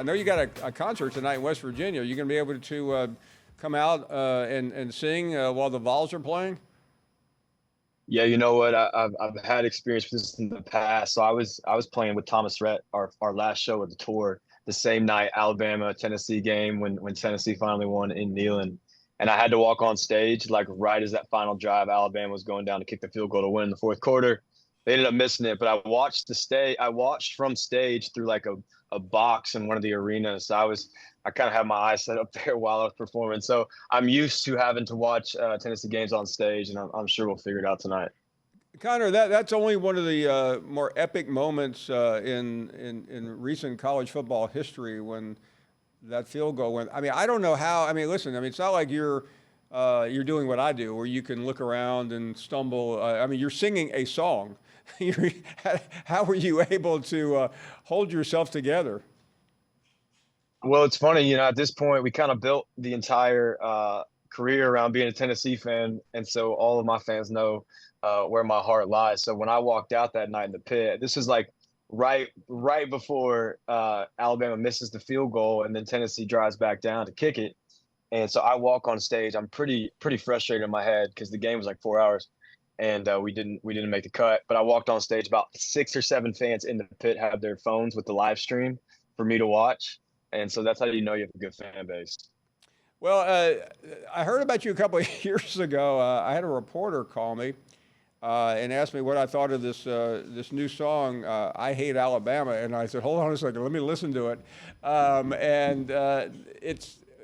I know you got a concert tonight in West Virginia. Are you going to be able to come out and sing while the Vols are playing? Yeah, you know what? I've had experience with this in the past. So I was playing with Thomas Rhett, our last show of the tour, the same night Alabama Tennessee game when Tennessee finally won in Neyland, and I had to walk on stage like right as that final drive. Alabama was going down to kick the field goal to win in the fourth quarter. They ended up missing it, but I watched the stage. I watched from stage through like a box in one of the arenas. So I kind of had my eyes set up there while I was performing. So I'm used to having to watch Tennessee games on stage, and I'm sure we'll figure it out tonight. Connor, that's only one of the more epic moments in recent college football history when that field goal went. I mean, I don't know how. I mean, listen. I mean, it's not like you're doing what I do, where you can look around and stumble. I mean, you're singing a song. How were you able to hold yourself together? Well, it's funny, at this point, we kind of built the entire career around being a Tennessee fan. And so all of my fans know where my heart lies. So when I walked out that night in the pit, this is like right before Alabama misses the field goal and then Tennessee drives back down to kick it. And so I walk on stage. I'm pretty frustrated in my head because the game was like 4 hours and we didn't make the cut. But I walked on stage. About 6 or 7 fans in the pit had their phones with the live stream for me to watch. And so that's how you know you have a good fan base. Well, I heard about you a couple of years ago. I had a reporter call me and asked me what I thought of this new song, "I Hate Alabama," and I said, "Hold on a second, let me listen to it."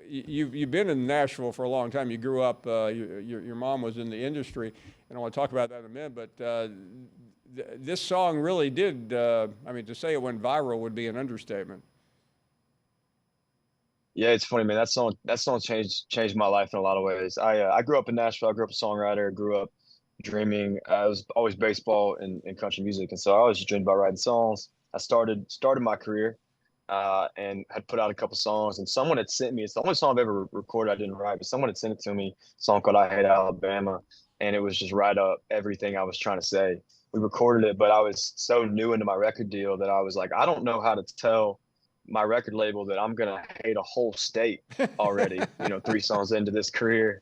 You've been in Nashville for a long time. You grew up. Your mom was in the industry, and I want to talk about that in a minute. But this song really did. I mean, to say it went viral would be an understatement. Yeah, it's funny, man. That song changed my life in a lot of ways. I grew up in Nashville. I grew up a songwriter. Grew up dreaming. I was always baseball and country music, and so I always just dreamed about writing songs. I started my career, and had put out a couple songs. And someone had sent me. It's the only song I've ever recorded I didn't write, but someone had sent it to me. A song called "I Hate Alabama," and it was just right up everything I was trying to say. We recorded it, but I was so new into my record deal that I was like, I don't know how to tell my record label that I'm gonna hate a whole state already. 3 songs into this career.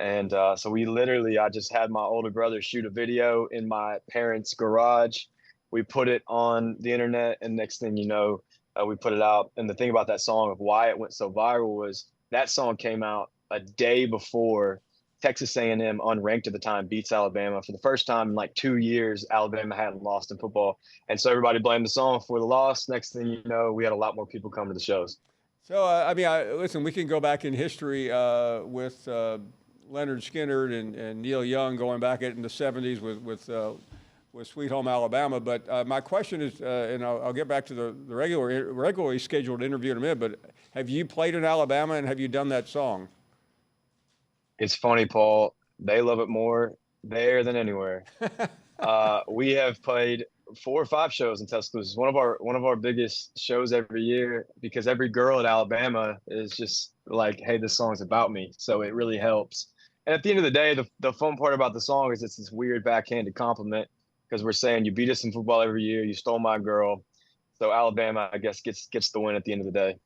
And so I just had my older brother shoot a video in my parents' garage. We put it on the internet, and next thing you know, we put it out. And the thing about that song, of why it went so viral, was that song came out a day before Texas A&M, unranked at the time, beats Alabama. For the first time in like 2 years, Alabama hadn't lost in football. And so everybody blamed the song for the loss. Next thing you know, we had a lot more people come to the shows. So, I mean, listen, we can go back in history with Leonard Skinner and Neil Young going back in the 70s with Sweet Home Alabama. But my question is, and I'll get back to the regularly scheduled interview in a minute, but have you played in Alabama and have you done that song? It's funny, Paul. They love it more there than anywhere. We have played 4 or 5 shows in Tuscaloosa. It's one of our biggest shows every year because every girl at Alabama is just like, "Hey, this song's about me." So it really helps. And at the end of the day, the fun part about the song is it's this weird backhanded compliment because we're saying you beat us in football every year, you stole my girl. So Alabama, I guess, gets the win at the end of the day.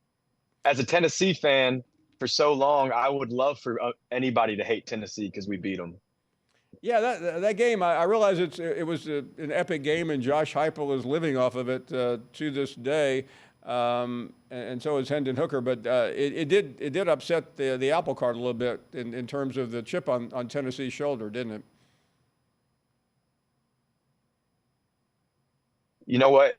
As a Tennessee fan, for so long, I would love for anybody to hate Tennessee because we beat them. Yeah, that game, I realize it was an epic game, and Josh Heupel is living off of it to this day, and so is Hendon Hooker. But it did upset the apple cart a little bit in terms of the chip on Tennessee's shoulder, didn't it? You know what?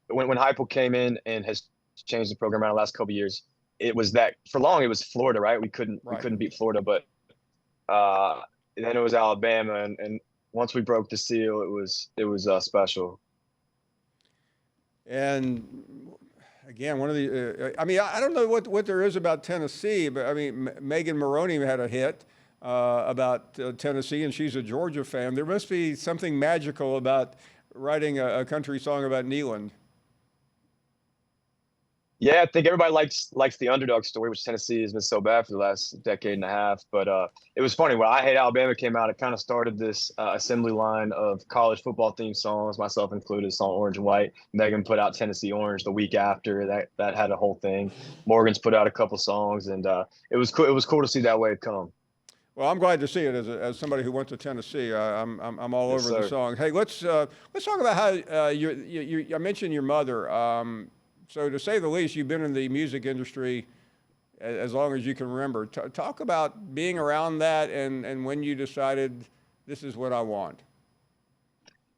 When Heupel came in and has changed the program around the last couple of years, it was that for long it was Florida, right? We couldn't beat Florida, but then it was Alabama, and once we broke the seal, it was special. And again, one of the I mean, I don't know what there is about Tennessee, but I mean, Megan Maroney had a hit about Tennessee, and she's a Georgia fan. There must be something magical about writing a country song about Neyland. Yeah, I think everybody likes the underdog story, which Tennessee has been so bad for the last decade and a half. But it was funny when I Hate Alabama came out. It kind of started this assembly line of college football themed songs, myself included. Song Orange and White. Megan put out Tennessee Orange the week after that had a whole thing. Morgan's put out a couple songs, and it was cool. It was cool to see that wave come. Well, I'm glad to see it as somebody who went to Tennessee. I'm all Yes, over the sir. song. Hey, let's talk about how I mentioned your mother. So to say the least, you've been in the music industry as long as you can remember. Talk about being around that and when you decided this is what I want.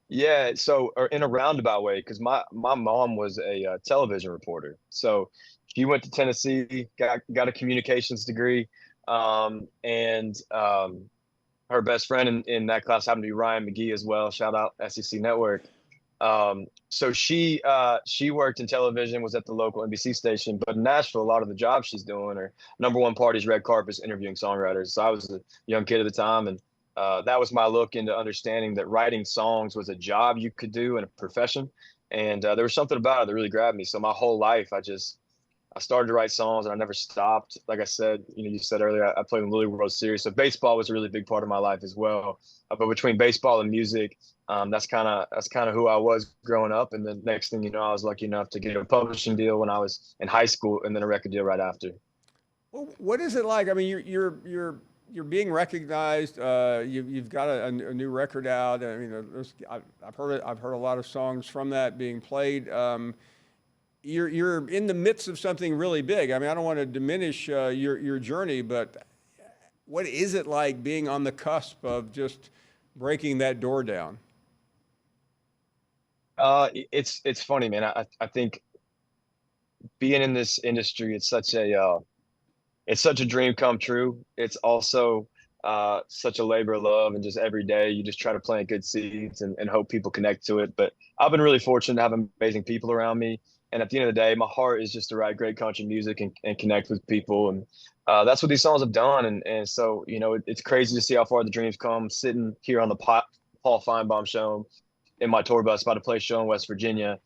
Yeah, so or in a roundabout way, because my mom was a television reporter, so she went to Tennessee, got a communications degree, and her best friend in that class happened to be Ryan McGee as well. Shout out SEC Network. So she worked in television, was at the local NBC station, but in Nashville, a lot of the jobs she's doing are number one parties, red carpets, interviewing songwriters. So I was a young kid at the time, and that was my look into understanding that writing songs was a job you could do and a profession. And there was something about it that really grabbed me. So my whole life, I started to write songs and I never stopped. Like I said, you said earlier, I played in the Little World Series. So baseball was a really big part of my life as well. But between baseball and music, that's kind of who I was growing up. And then next thing you know, I was lucky enough to get a publishing deal when I was in high school, and then a record deal right after. Well, what is it like? I mean, you're being recognized. You've got a new record out. I mean, I've heard it. I've heard a lot of songs from that being played. You're in the midst of something really big. I mean, I don't want to diminish your journey, but what is it like being on the cusp of just breaking that door down? It's funny, man. I think being in this industry, it's such a dream come true. It's also such a labor of love, and just every day you just try to plant good seeds and hope people connect to it. But I've been really fortunate to have amazing people around me. And at the end of the day, my heart is just to write great country music and connect with people. And that's what these songs have done. And so, it's crazy to see how far the dreams come. Sitting here on the Paul Feinbaum show in my tour bus about to play a show in West Virginia,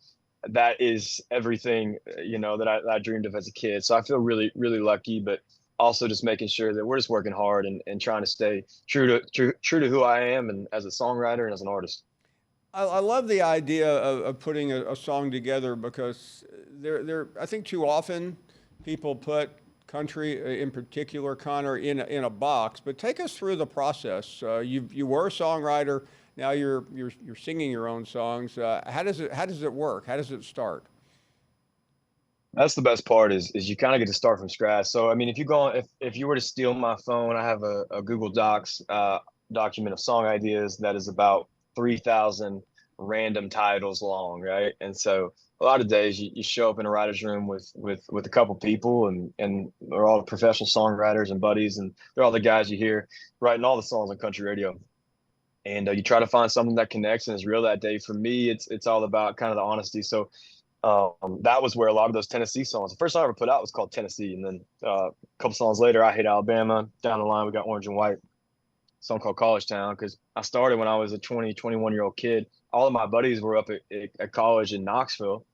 that is everything that I dreamed of as a kid. So I feel really really lucky, but also just making sure that we're just working hard and trying to stay true to who I am and as a songwriter and as an artist. I love the idea of putting a song together because I think too often people put country in particular, Connor, in a box. But take us through the process. You were a songwriter. Now you're singing your own songs. How does it work? How does it start? That's the best part is you kind of get to start from scratch. So I mean, if you were to steal my phone, I have a Google Docs document of song ideas that is about 3,000 random titles long, right? And so a lot of days you show up in a writer's room with a couple people, and they're all professional songwriters and buddies, and they're all the guys you hear writing all the songs on country radio. And you try to find something that connects and is real that day. For me, it's all about kind of the honesty. So that was where a lot of those Tennessee songs. The first song I ever put out was called Tennessee, and then a couple songs later, I Hate Alabama. Down the line, we got Orange and White, a song called College Town, because I started when I was a 21-year-old kid. All of my buddies were up at college in Knoxville,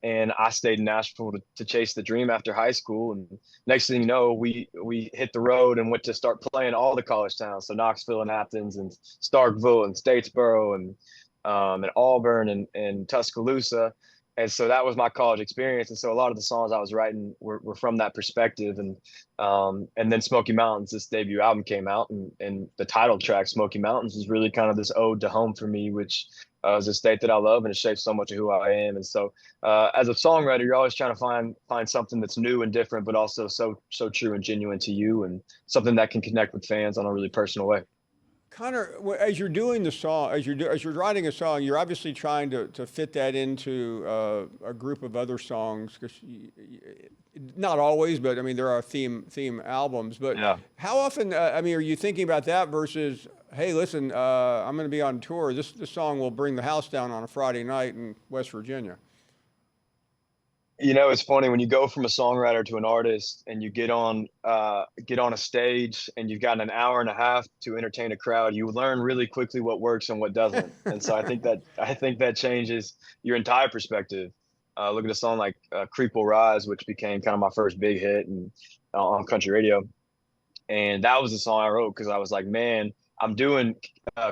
and I stayed in Nashville to chase the dream after high school. And next thing you know, we hit the road and went to start playing all the college towns, so Knoxville and Athens and Starkville and Statesboro and Auburn and Tuscaloosa. And so that was my college experience. And so a lot of the songs I was writing were from that perspective. And then Smoky Mountains, this debut album came out, and the title track Smoky Mountains is really kind of this ode to home for me, which is a state that I love, and it shapes so much of who I am. And so as a songwriter, you're always trying to find something that's new and different, but also so true and genuine to you, and something that can connect with fans on a really personal way. Connor, as you're doing the song, as you're writing a song, you're obviously trying to fit that into a group of other songs. Because not always, but I mean there are theme albums. But Yeah. how often? I mean, are you thinking about that versus, hey, listen, I'm going to be on tour. This song will bring the house down on a Friday night in West Virginia. It's funny when you go from a songwriter to an artist, and you get on a stage, and you've got an hour and a half to entertain a crowd. You learn really quickly what works and what doesn't. And so I think that changes your entire perspective. look at a song like "Creep Will Rise," which became kind of my first big hit and on country radio. And that was the song I wrote because I was like, man, I'm doing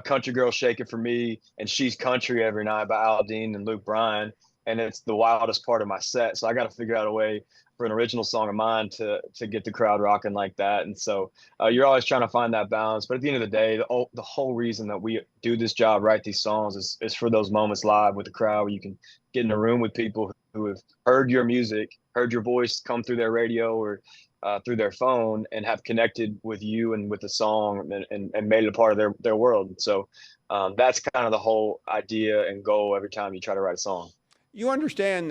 Country Girl Shaking for Me and She's Country Every Night by Al Dean and Luke Bryan. And it's the wildest part of my set. So I got to figure out a way for an original song of mine to get the crowd rocking like that. And so you're always trying to find that balance. But at the end of the day, the whole reason that we do this job, write these songs, is for those moments live with the crowd where you can get in a room with people who have heard your music, heard your voice come through their radio or through their phone, and have connected with you and with the song and made it a part of their world. So that's kind of the whole idea and goal every time you try to write a song. You understand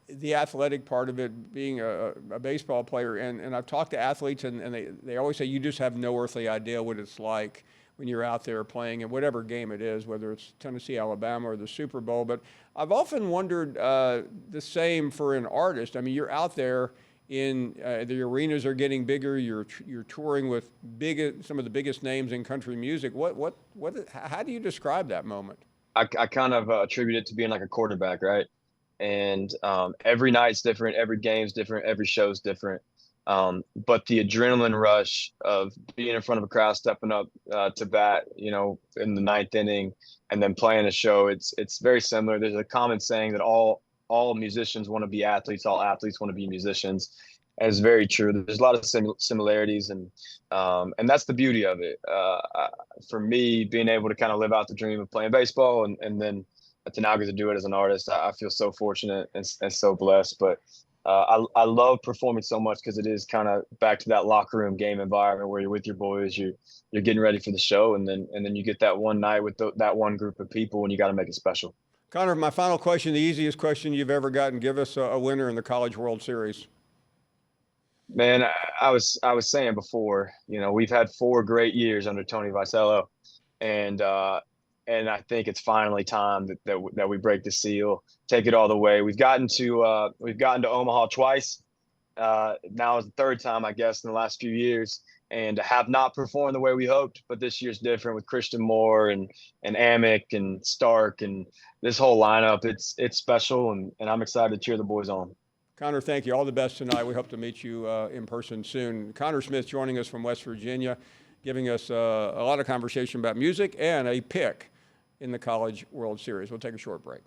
the athletic part of it, being a baseball player, and I've talked to athletes, and they always say you just have no earthly idea what it's like when you're out there playing in whatever game it is, whether it's Tennessee, Alabama, or the Super Bowl. But I've often wondered the same for an artist. I mean, you're out there in the arenas are getting bigger. You're touring with some of the biggest names in country music. How do you describe that moment? I kind of attribute it to being like a quarterback, right? And every night's different, every game's different, every show's different. But the adrenaline rush of being in front of a crowd, stepping up to bat, in the ninth inning, and then playing a show, it's very similar. There's a common saying that all musicians want to be athletes, all athletes want to be musicians. And it's very true. There's a lot of similarities, and that's the beauty of it. For me, being able to kind of live out the dream of playing baseball, and then to now get to do it as an artist, I feel so fortunate and so blessed. But I love performing so much because it is kind of back to that locker room game environment where you're with your boys, you're getting ready for the show, and then you get that one night with that one group of people, and you got to make it special. Connor, my final question, the easiest question you've ever gotten. Give us a winner in the College World Series. Man, I was saying before, we've had 4 great years under Tony Vitello, and I think it's finally time that we break the seal, take it all the way. We've gotten to Omaha twice. Now is the 3rd time, I guess, in the last few years, and have not performed the way we hoped. But this year's different with Christian Moore and Amick and Stark and this whole lineup. It's special, and I'm excited to cheer the boys on. Connor, thank you. All the best tonight. We hope to meet you in person soon. Connor Smith joining us from West Virginia, giving us a lot of conversation about music and a pick in the College World Series. We'll take a short break.